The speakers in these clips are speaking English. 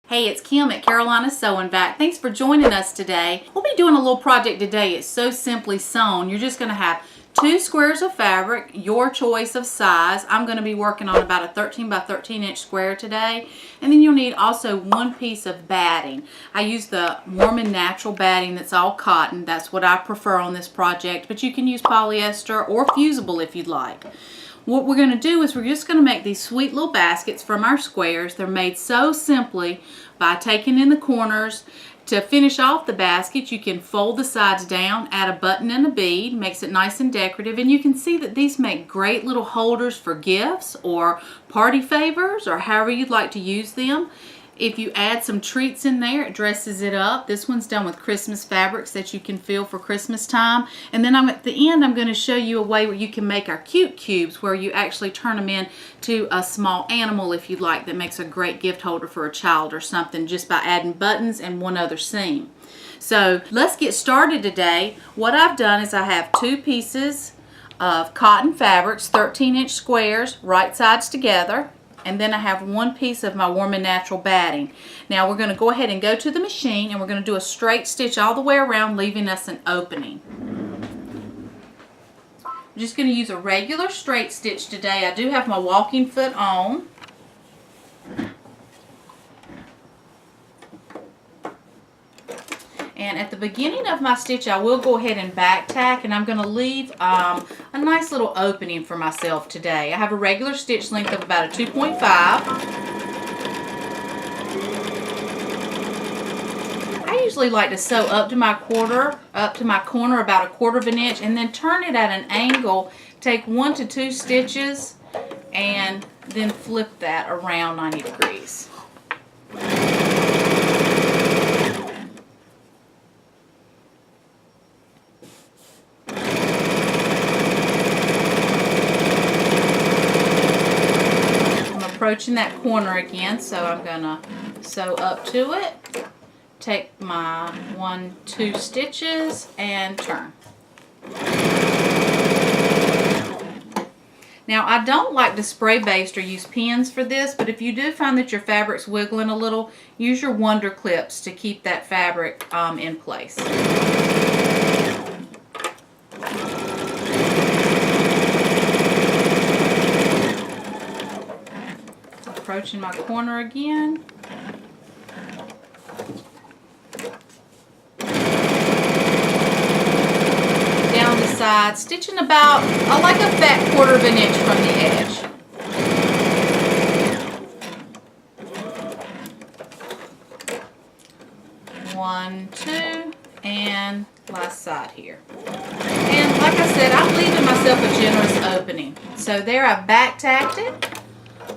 Hey, it's Kim at Carolina Sewing Vac. Thanks for joining us today. We'll be doing a little project today. It's so simply sewn. You're just going to have 2 squares of fabric, your choice of size. I'm going to be working on about a 13 by 13 inch square today. And then you'll need also 1 piece of batting. I use the Warm and Natural batting that's all cotton. That's what I prefer on this project, but you can use polyester or fusible if you'd like. What we're going to do is we're just going to make these sweet little baskets from our squares. They're made so simply by taking in the corners. To finish off the basket, you can fold the sides down, add a button and a bead, makes it nice and decorative, and you can see that these make great little holders for gifts or party favors or however you'd like to use them. If you add some treats in there, it dresses it up. This one's done with Christmas fabrics that you can feel for Christmas time. And then at the end, I'm going to show you a way where you can make our cute cubes where you actually turn them into a small animal if you like that makes a great gift holder for a child or something just by adding buttons and one other seam. So let's get started today. What I've done is I have 2 pieces of cotton fabrics, 13-inch squares, right sides together. And then I have 1 piece of my Warm and Natural batting. Now we're going to go ahead and go to the machine and we're going to do a straight stitch all the way around, leaving us an opening. I'm just going to use a regular straight stitch today. I do have my walking foot on. And at the beginning of my stitch, I will go ahead and back tack, and I'm going to leave a nice little opening for myself today. I have a regular stitch length of about a 2.5. I usually like to sew up to my corner about a 1/4 of an inch, and then turn it at an angle. Take 1 to 2 stitches, and then flip that around 90 degrees. Approaching that corner again, so I'm gonna sew up to it, take my 1-2 stitches and turn. Now I don't like to spray baste or use pins for this, but if you do find that your fabric's wiggling a little, use your Wonder Clips to keep that fabric in place. Approaching my corner again. Down the side, stitching about, I like a fat 1/4 of an inch from the edge. One, 2, and last side here. And like I said, I'm leaving myself a generous opening. So there, I've back tacked it.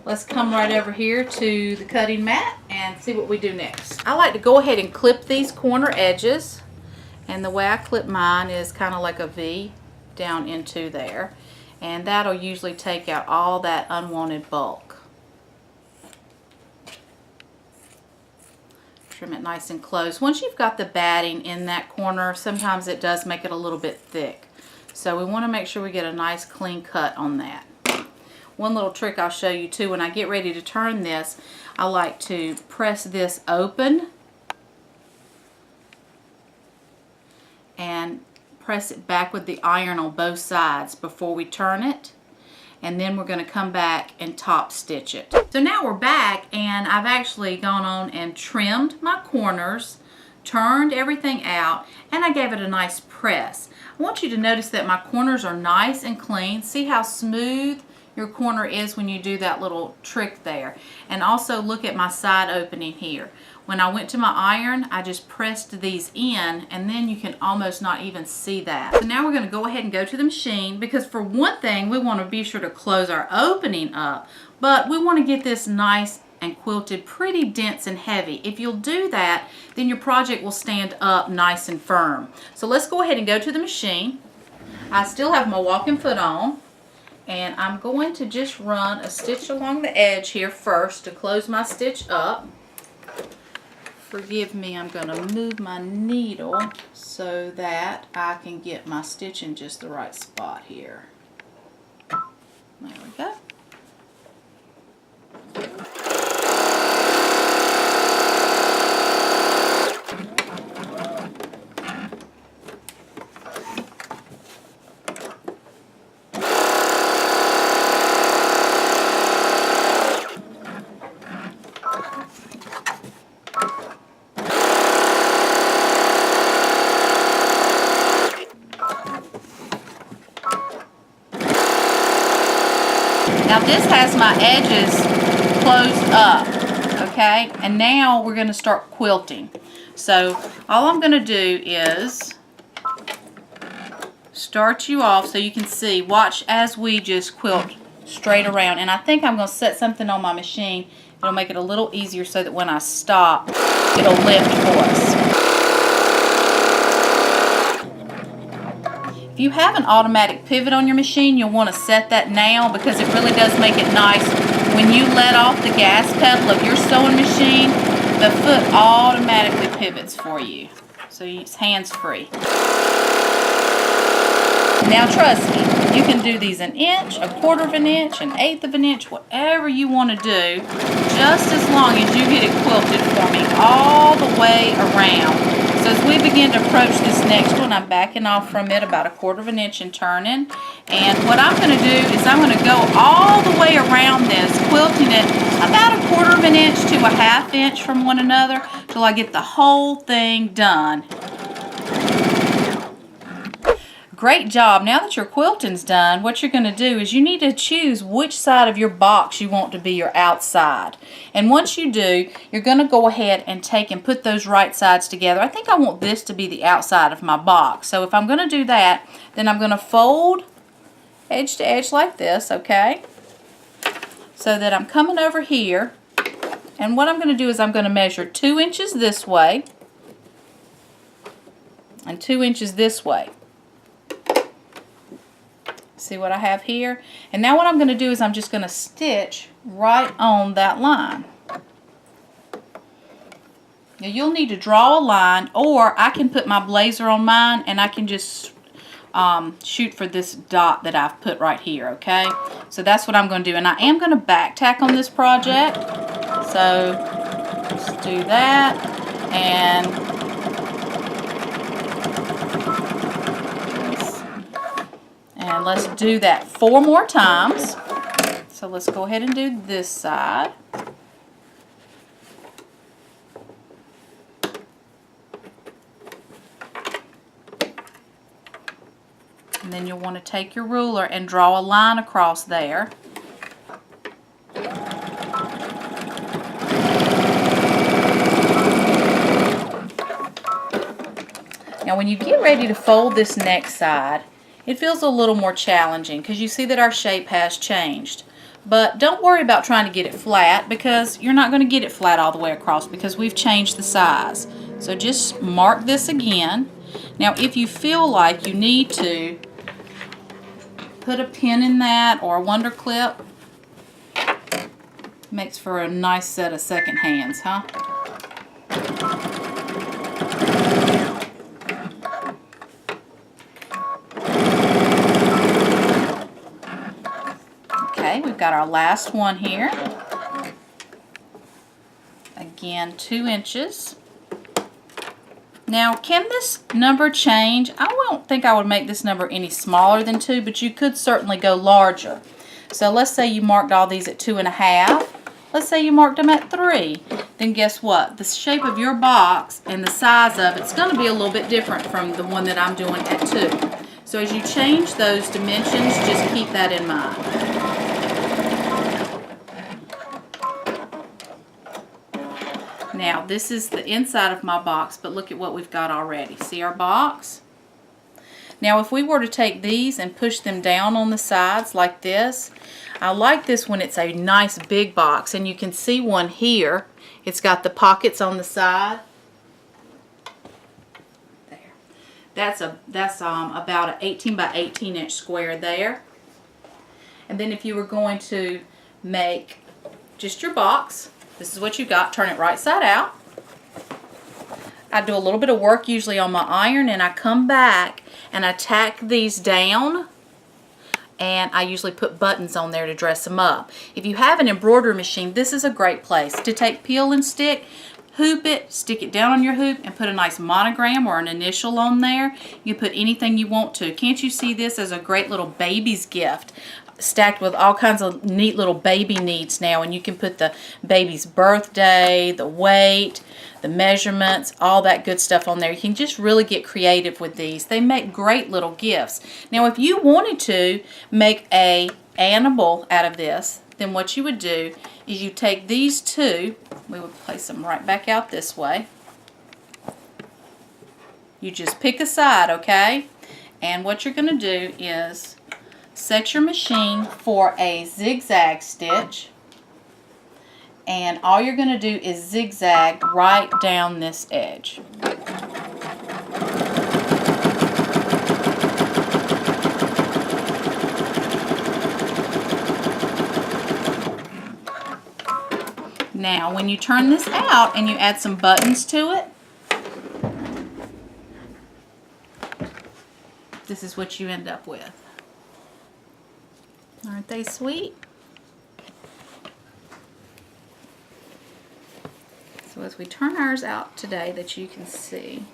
Let's come right over here to the cutting mat and see what we do next. I like to go ahead and clip these corner edges, and the way I clip mine is kind of like a V down into there, and that'll usually take out all that unwanted bulk. Trim it nice and close. Once you've got the batting in that corner, sometimes it does make it a little bit thick, so we want to make sure we get a nice clean cut on that. One little trick I'll show you too, when I get ready to turn this, I like to press this open and press it back with the iron on both sides before we turn it. And then we're going to come back and top stitch it. So now we're back, and I've actually gone on and trimmed my corners, turned everything out, and I gave it a nice press. I want you to notice that my corners are nice and clean. See how smooth your corner is when you do that little trick there. And also look at my side opening here. When I went to my iron, I just pressed these in, and then you can almost not even see that. So now we're going to go ahead and go to the machine, because for one thing, we want to be sure to close our opening up, but we want to get this nice and quilted pretty dense and heavy. If you'll do that, then your project will stand up nice and firm. So let's go ahead and go to the machine. I still have my walking foot on. And I'm going to just run a stitch along the edge here first to close my stitch up. Forgive me, I'm going to move my needle so that I can get my stitch in just the right spot here. There we go. Now this has my edges closed up, okay? And now we're going to start quilting. So all I'm going to do is start you off so you can see. Watch as we just quilt straight around. And I think I'm going to set something on my machine. It'll make it a little easier so that when I stop, it'll lift for us. If you have an automatic pivot on your machine, you'll want to set that now because it really does make it nice. When you let off the gas pedal of your sewing machine, the foot automatically pivots for you. So it's hands-free. Now trust me, you can do these an inch, a quarter of an inch, an eighth of an inch, whatever you want to do, just as long as you get it quilted for me all the way around. So as we begin to approach this next one, I'm backing off from it about a quarter of an inch and turning. And what I'm going to do is I'm going to go all the way around this, quilting it about a quarter of an inch to a half inch from one another till I get the whole thing done. Great job. Now that your quilting's done, what you're going to do is you need to choose which side of your box you want to be your outside. And once you do, you're going to go ahead and take and put those right sides together. I think I want this to be the outside of my box. So if I'm going to do that, then I'm going to fold edge to edge like this, okay? So that I'm coming over here. And what I'm going to do is I'm going to measure 2 inches this way and 2 inches this way. See what I have here? And now what I'm going to do is I'm just going to stitch right on that line. Now you'll need to draw a line, or I can put my blazer on mine and I can just shoot for this dot that I've put right here, okay? So that's what I'm going to do. And I am going to back tack on this project. So let's do that. And let's do that 4 more times. So let's go ahead and do this side. And then you'll want to take your ruler and draw a line across there. Now when you get ready to fold this next side, it feels a little more challenging because you see that our shape has changed. But don't worry about trying to get it flat because you're not going to get it flat all the way across because we've changed the size. So just mark this again. Now if you feel like you need to put a pin in that or a wonder clip, makes for a nice set of second hands, huh? We've got our last one here. Again, 2 inches. Now, can this number change? I don't think I would make this number any smaller than 2, but you could certainly go larger. So let's say you marked all these at 2.5. Let's say you marked them at 3. Then guess what? The shape of your box and the size of it's going to be a little bit different from the one that I'm doing at 2. So as you change those dimensions, just keep that in mind. Now this is the inside of my box, but look at what we've got already. See our box? Now if we were to take these and push them down on the sides like this, I like this when it's a nice big box, and you can see one here. It's got the pockets on the side. There. That's about an 18 by 18 inch square there. And then if you were going to make just your box, this is what you got. Turn it right side out. I do a little bit of work usually on my iron, and I come back and I tack these down, and I usually put buttons on there to dress them up. If you have an embroidery machine, this is a great place to take peel and stick, hoop it, stick it down on your hoop, and put a nice monogram or an initial on there. You can put anything you want to. Can't you see this as a great little baby's gift? Stacked with all kinds of neat little baby needs now, and you can put the baby's birthday, the weight, the measurements, all that good stuff on there. You can just really get creative with these. They make great little gifts. Now, if you wanted to make a animal out of this, then what you would do is you take these two, we would place them right back out this way. You just pick a side, okay? And what you're going to do is set your machine for a zigzag stitch. And all you're going to do is zigzag right down this edge. Now, when you turn this out and you add some buttons to it, this is what you end up with. Aren't they sweet? So as we turn ours out today that you can see,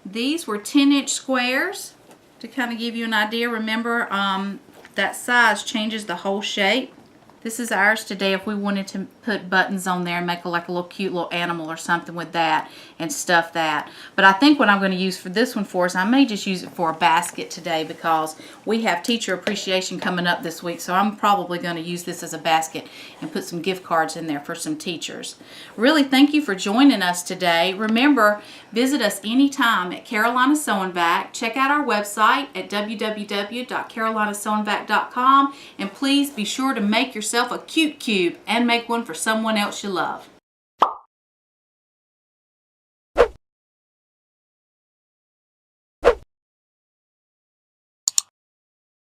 these were 10-inch squares to kind of give you an idea. Remember, that size changes the whole shape. This is ours today if we wanted to put buttons on there and make like a little cute little animal or something with that and stuff that. But I think what I'm going to use for this one for is I may just use it for a basket today because we have teacher appreciation coming up this week. So I'm probably going to use this as a basket and put some gift cards in there for some teachers. Really, thank you for joining us today. Remember, visit us anytime at Carolina Sew and Vac. Check out our website at www.carolinasewandvac.com, and please be sure to make yourself a cute cube and make one for someone else you love.